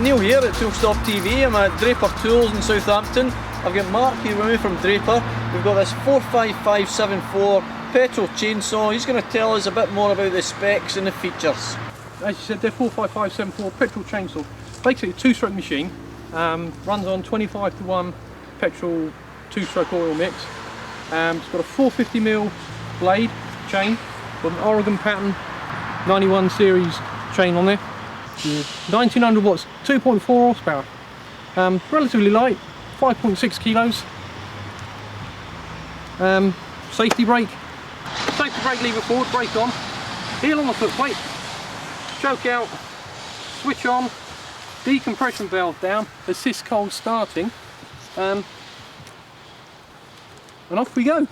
Neil here at Tool Stop TV. I'm at Draper Tools in Southampton. I've got Mark here with me from Draper. We've got this 45574 petrol chainsaw. He's going to tell us a bit more about the specs and the features. As you said, they're 45574 petrol chainsaw. Basically a two-stroke machine. Runs on 25:1 petrol two-stroke oil mix. It's got a 450mm blade chain with an Oregon pattern 91 series chain on there. 1900 watts, 2.4 horsepower. Relatively light, 5.6 kilos. Safety brake lever forward, brake on, heel on the foot plate, choke out, switch on, decompression valve down, assist cold starting, and off we go.